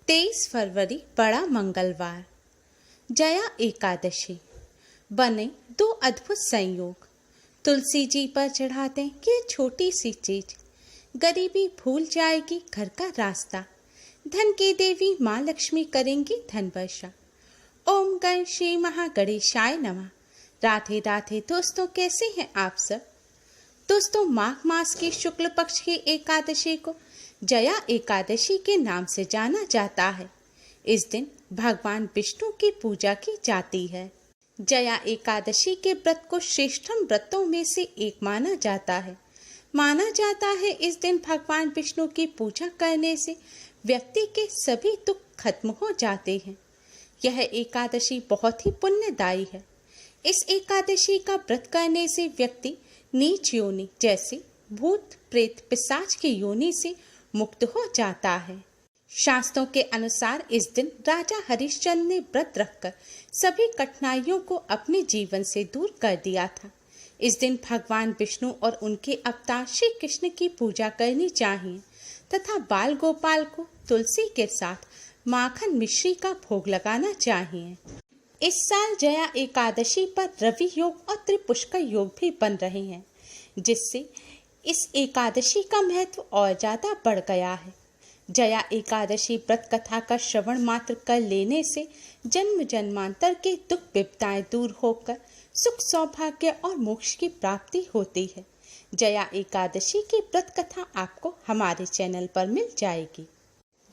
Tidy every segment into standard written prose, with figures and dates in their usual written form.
23 फरवरी बड़ा मंगलवार, जया एकादशी। बने दो अद्भुत संयोग, तुलसी जी पर चढ़ा दें ये छोटी सी चीज, गरीबी भूल जाएगी घर का रास्ता, धन की देवी माँ लक्ष्मी करेंगी धन वर्षा। ओम गण श्री महागणेशाय नमः। राधे राधे दोस्तों, कैसे हैं आप सब। दोस्तों, माघ मास की शुक्ल पक्ष की एकादशी को जया एकादशी के नाम से जाना जाता है। इस दिन भगवान विष्णु की पूजा की जाती है। जया एकादशी के व्रत को श्रेष्ठतम व्रतों में से एक माना जाता है। माना जाता है इस दिन भगवान विष्णु की पूजा करने से व्यक्ति के सभी दुख खत्म हो जाते हैं। यह एकादशी बहुत ही पुण्यदायी है। इस एकादशी का व्रत करने से व्यक्ति नीच योनि जैसे भूत प्रेत पिशाच की योनि से मुक्त हो जाता है। शास्त्रों के अनुसार इस दिन राजा हरिश्चंद्र ने व्रत रखकर सभी कठिनाइयों को अपने जीवन से दूर कर दिया था। इस दिन भगवान विष्णु और उनके अवतार श्री कृष्ण की पूजा करनी चाहिए तथा बाल गोपाल को तुलसी के साथ माखन मिश्री का भोग लगाना चाहिए। इस साल जया एकादशी पर रवि योग और त्रिपुष्कर योग भी बन रहे हैं, जिससे इस एकादशी का महत्व और ज्यादा बढ़ गया है। जया एकादशी व्रत कथा का श्रवण मात्र कर लेने से जन्म जन्मांतर के दुख विपदाएं दूर होकर सुख सौभाग्य और मोक्ष की प्राप्ति होती है। जया एकादशी की व्रत कथा आपको हमारे चैनल पर मिल जाएगी।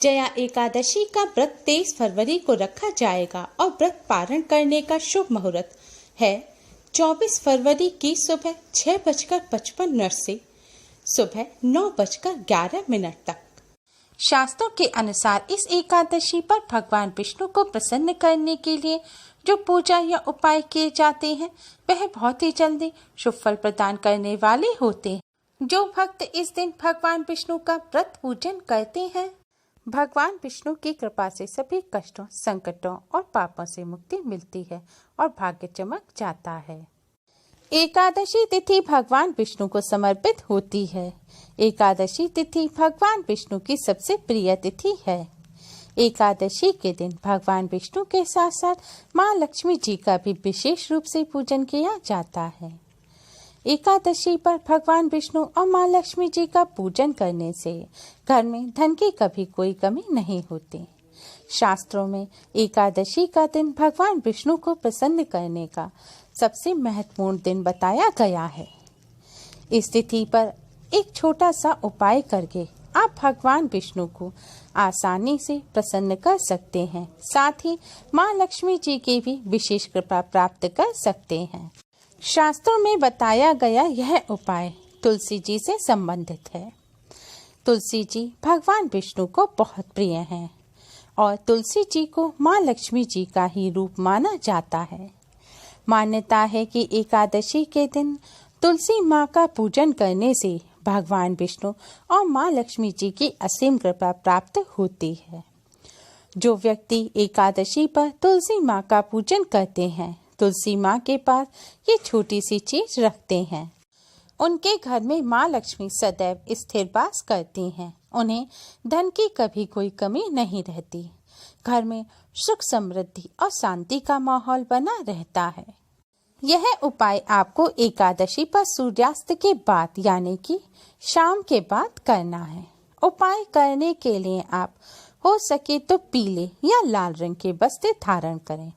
जया एकादशी का व्रत 23 फरवरी को रखा जाएगा और व्रत पारण करने का शुभ मुहूर्त है 24 फरवरी की सुबह 6:55 से सुबह 9:11 तक। शास्त्रों के अनुसार इस एकादशी पर भगवान विष्णु को प्रसन्न करने के लिए जो पूजा या उपाय किए जाते हैं वह बहुत ही जल्दी शुभ फल प्रदान करने वाले होते हैं। जो भक्त इस दिन भगवान विष्णु का व्रत पूजन करते हैं, भगवान विष्णु की कृपा से सभी कष्टों, संकटों और पापों से मुक्ति मिलती है और भाग्य चमक जाता है। एकादशी तिथि भगवान विष्णु को समर्पित होती है। एकादशी तिथि भगवान विष्णु की सबसे प्रिय तिथि है। एकादशी के दिन भगवान विष्णु के साथ साथ माँ लक्ष्मी जी का भी विशेष रूप से पूजन किया जाता है। एकादशी पर भगवान विष्णु और माँ लक्ष्मी जी का पूजन करने से घर में धन की कभी कोई कमी नहीं होती। शास्त्रों में एकादशी का दिन भगवान विष्णु को प्रसन्न करने का सबसे महत्वपूर्ण दिन बताया गया है। इस तिथि पर एक छोटा सा उपाय करके आप भगवान विष्णु को आसानी से प्रसन्न कर सकते हैं। साथ ही माँ लक्ष्मी जी की भी विशेष कृपा प्राप्त कर सकते हैं। शास्त्रों में बताया गया यह उपाय तुलसी जी से संबंधित है। तुलसी जी भगवान विष्णु को बहुत प्रिय हैं और तुलसी जी को माँ लक्ष्मी जी का ही रूप माना जाता है। मान्यता है कि एकादशी के दिन तुलसी माँ का पूजन करने से भगवान विष्णु और माँ लक्ष्मी जी की असीम कृपा प्राप्त होती है। जो व्यक्ति एकादशी पर तुलसी माँ का पूजन करते हैं, तुलसी माँ के पास ये छोटी सी चीज रखते हैं, उनके घर में माँ लक्ष्मी सदैव स्थिर वास करती हैं। उन्हें धन की कभी कोई कमी नहीं रहती। घर में सुख समृद्धि और शांति का माहौल बना रहता है। यह उपाय आपको एकादशी पर सूर्यास्त के बाद यानी कि शाम के बाद करना है। उपाय करने के लिए आप हो सके तो पीले या लाल रंग के वस्त्र धारण करें,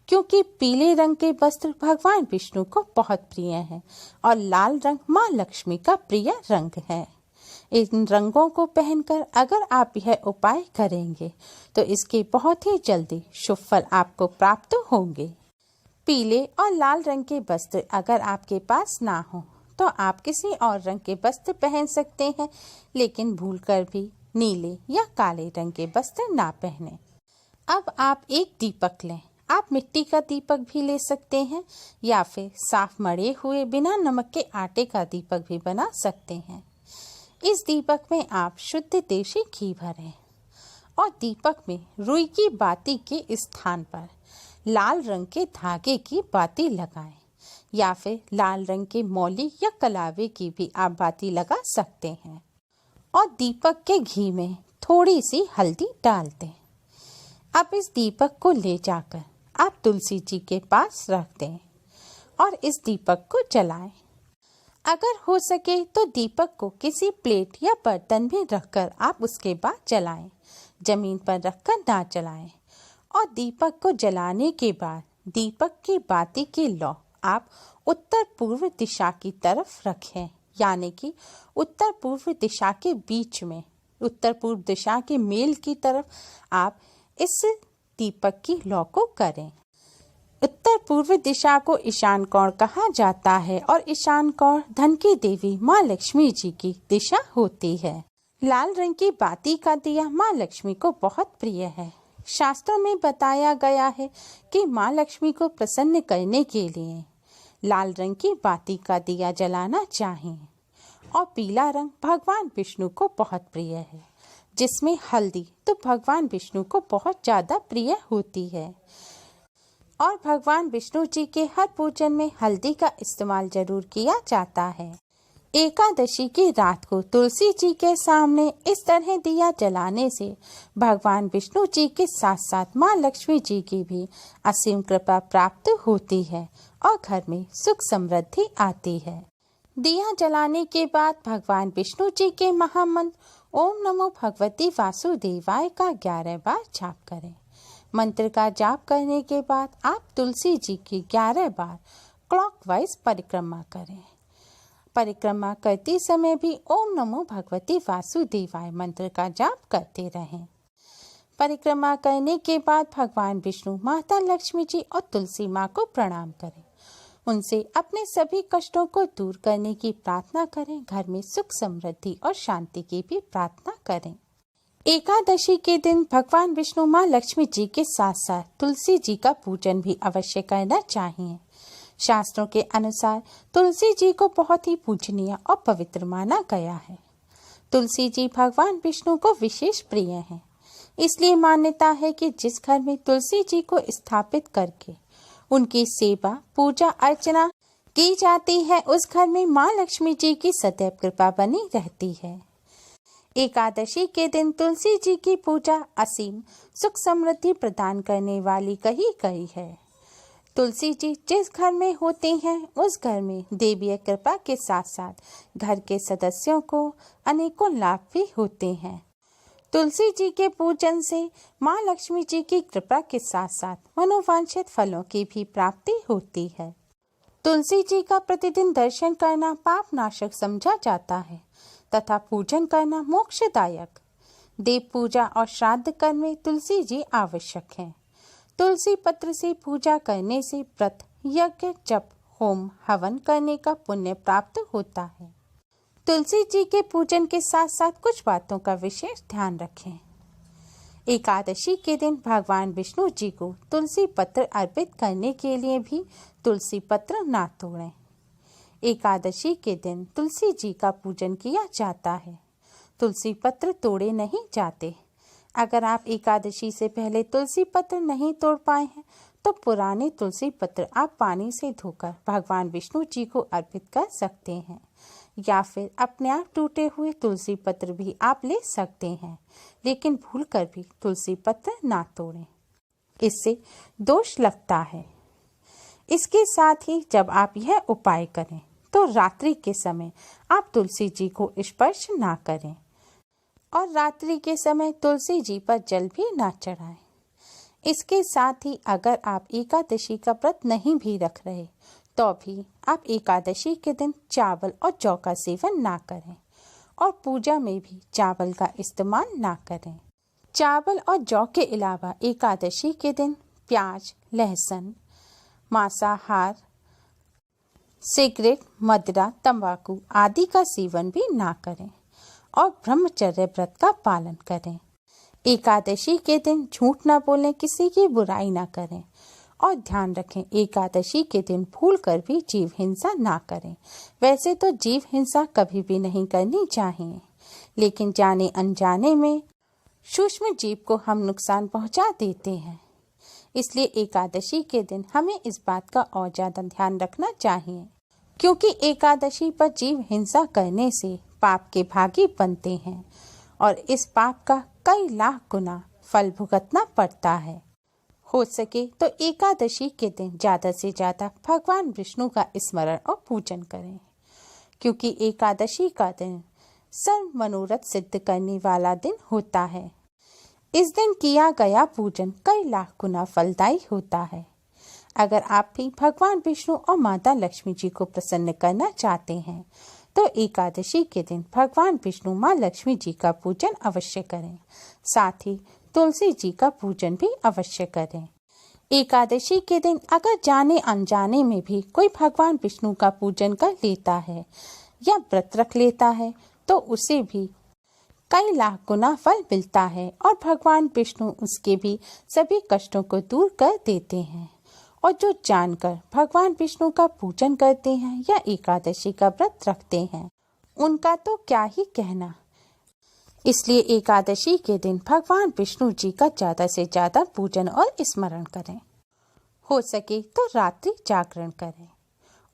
क्योंकि पीले रंग के वस्त्र भगवान विष्णु को बहुत प्रिय है और लाल रंग माँ लक्ष्मी का प्रिय रंग है। इन रंगों को पहनकर अगर आप यह उपाय करेंगे तो इसके बहुत ही जल्दी शुभ फल आपको प्राप्त होंगे। पीले और लाल रंग के वस्त्र अगर आपके पास ना हो तो आप किसी और रंग के वस्त्र पहन सकते हैं, लेकिन भूलकर भी नीले या काले रंग के वस्त्र ना पहने। अब आप एक दीपक लें। आप मिट्टी का दीपक भी ले सकते हैं या फिर साफ मढ़े हुए बिना नमक के आटे का दीपक भी बना सकते हैं। इस दीपक में आप शुद्ध देशी घी भरें और दीपक में रुई की बाती के स्थान पर लाल रंग के धागे की बाती लगाएं या फिर लाल रंग के मौली या कलावे की भी आप बाती लगा सकते हैं और दीपक के घी में थोड़ी सी हल्दी डाल दें। अब इस दीपक को ले जाकर आप तुलसी जी के पास रख दें और इस दीपक को जलाएं। अगर हो सके तो दीपक को किसी प्लेट या बर्तन में रखकर आप उसके बाद जलाएं। जमीन पर रखकर ना जलाएं। और दीपक को जलाने के बाद दीपक की बाती की लौ आप उत्तर पूर्व दिशा की तरफ रखें, यानी कि उत्तर पूर्व दिशा के बीच में, उत्तर पूर्व दिशा के मेल की तरफ आप इस दीपक की लौ को करें। उत्तर पूर्व दिशा को ईशान कोण कहा जाता है और ईशान कोण धन की देवी माँ लक्ष्मी जी की दिशा होती है। लाल रंग की बाती का दिया माँ लक्ष्मी को बहुत प्रिय है। शास्त्रों में बताया गया है कि माँ लक्ष्मी को प्रसन्न करने के लिए लाल रंग की बाती का दिया जलाना चाहिए। और पीला रंग भगवान विष्णु को बहुत प्रिय है, जिसमें हल्दी तो भगवान विष्णु को बहुत ज्यादा प्रिय होती है। और भगवान विष्णु जी के हर पूजन में हल्दी का इस्तेमाल जरूर किया जाता है। एकादशी की रात को तुलसी जी के सामने इस तरह दिया जलाने से भगवान विष्णु जी के साथ साथ माँ लक्ष्मी जी की भी असीम कृपा प्राप्त होती है और घर में सुख समृद्धि आती है। दिया जलाने के बाद भगवान विष्णु जी के महामंत्र ओम नमो भगवती वासुदेवाय का 11 बार जाप करें। मंत्र का जाप करने के बाद आप तुलसी जी की 11 बार क्लॉकवाइज परिक्रमा करें। परिक्रमा करते समय भी ओम नमो भगवती वासुदेवाय मंत्र का जाप करते रहें। परिक्रमा करने के बाद भगवान विष्णु, माता लक्ष्मी जी और तुलसी माँ को प्रणाम करें। उनसे अपने सभी कष्टों को दूर करने की प्रार्थना करें। घर में सुख समृद्धि और शांति की भी प्रार्थना करें। एकादशी के दिन भगवान विष्णु, माँ लक्ष्मी जी के साथ साथ तुलसी जी का पूजन भी अवश्य करना चाहिए। शास्त्रों के अनुसार तुलसी जी को बहुत ही पूजनीय और पवित्र माना गया है। तुलसी जी भगवान विष्णु को विशेष प्रिय हैं। इसलिए मान्यता है कि जिस घर में तुलसी जी को स्थापित करके उनकी सेवा, पूजा अर्चना की जाती है, उस घर में माँ लक्ष्मी जी की सदैव कृपा बनी रहती है। एकादशी के दिन तुलसी जी की पूजा असीम सुख समृद्धि प्रदान करने वाली कही गई है। तुलसी जी जिस घर में होते हैं, उस घर में देवीय कृपा के साथ साथ घर के सदस्यों को अनेकों लाभ भी होते हैं। तुलसी जी के पूजन से माँ लक्ष्मी जी की कृपा के साथ साथ मनोवांछित फलों की भी प्राप्ति होती है। तुलसी जी का प्रतिदिन दर्शन करना पाप नाशक समझा जाता है तथा पूजन करना मोक्षदायक। देव पूजा और श्राद्ध कर्म में तुलसी जी आवश्यक हैं। तुलसी पत्र से पूजा करने से व्रत, यज्ञ, जप, होम, हवन करने का पुण्य प्राप्त होता है। तुलसी जी के पूजन के साथ साथ कुछ बातों का विशेष ध्यान रखें। एकादशी के दिन भगवान विष्णु जी को तुलसी पत्र अर्पित करने के लिए भी तुलसी पत्र ना तोड़ें। एकादशी के दिन तुलसी जी का पूजन किया जाता है। तुलसी पत्र तोड़े नहीं जाते। अगर आप एकादशी से पहले तुलसी पत्र नहीं तोड़ पाए हैं तो पुराने तुलसी पत्र आप पानी से धोकर भगवान विष्णु जी को अर्पित कर सकते हैं, या फिर अपने आप टूटे हुए तुलसी पत्र भी आप ले सकते हैं, लेकिन भूलकर भी तुलसी पत्र ना तोड़ें, इससे दोष लगता है। इसके साथ ही जब आप यह उपाय करें तो रात्रि के समय आप तुलसी जी को स्पर्श ना करें और रात्रि के समय तुलसी जी पर जल भी ना चढ़ाएं। इसके साथ ही अगर आप एकादशी का व्रत नहीं भी रख रहे तो भी आप एकादशी के दिन चावल और जौ का सेवन ना करें और पूजा में भी चावल का इस्तेमाल ना करें। चावल और जौ के अलावा एकादशी के दिन प्याज, लहसुन, मांसाहार, सिगरेट, मदिरा, तंबाकू आदि का सेवन भी ना करें और ब्रह्मचर्य व्रत का पालन करें। एकादशी के दिन झूठ ना बोलें, किसी की बुराई ना करें और ध्यान रखें एकादशी के दिन भूलकर भी जीव हिंसा ना करें। वैसे तो जीव हिंसा कभी भी नहीं करनी चाहिए, लेकिन जाने अनजाने में सूक्ष्म जीव को हम नुकसान पहुंचा देते हैं। इसलिए एकादशी के दिन हमें इस बात का और ज्यादा ध्यान रखना चाहिए, क्योंकि एकादशी पर जीव हिंसा करने से पाप के भागी बनते हैं और इस पाप का कई लाख गुना फल भुगतना पड़ता है। हो सके तो एकादशी के दिन ज़्यादा से ज़्यादा भगवान विष्णु का स्मरण और पूजन करें, क्योंकि एकादशी का दिन सर्व मनोरथ सिद्ध करने वाला दिन होता है। इस दिन किया गया पूजन कई लाख गुना फलदायी होता है। अगर आप भी भगवान विष्णु और माता लक्ष्मी जी को प्रसन्न करना चाहते हैं तो एकादशी के दिन भगवान विष्णु माँ लक्ष्मी जी का पूजन अवश्य करें। साथ ही तुलसी जी का पूजन भी अवश्य करें। एकादशी के दिन अगर जाने अनजाने में भी कोई भगवान विष्णु का पूजन कर लेता है या व्रत रख लेता है तो उसे भी कई लाख गुना फल मिलता है और भगवान विष्णु उसके भी सभी कष्टों को दूर कर देते हैं। और जो जानकर भगवान विष्णु का पूजन करते हैं या एकादशी का व्रत रखते हैं उनका तो क्या ही कहना। इसलिए एकादशी के दिन भगवान विष्णु जी का ज़्यादा से ज़्यादा पूजन और स्मरण करें। हो सके तो रात्रि जागरण करें।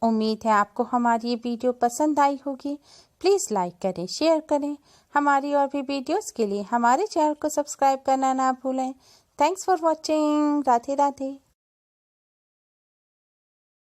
उम्मीद है आपको हमारी ये वीडियो पसंद आई होगी। प्लीज़ लाइक करें, शेयर करें। हमारी और भी वीडियोस के लिए हमारे चैनल को सब्सक्राइब करना ना भूलें। Thanks for watching. Radhe Radhe.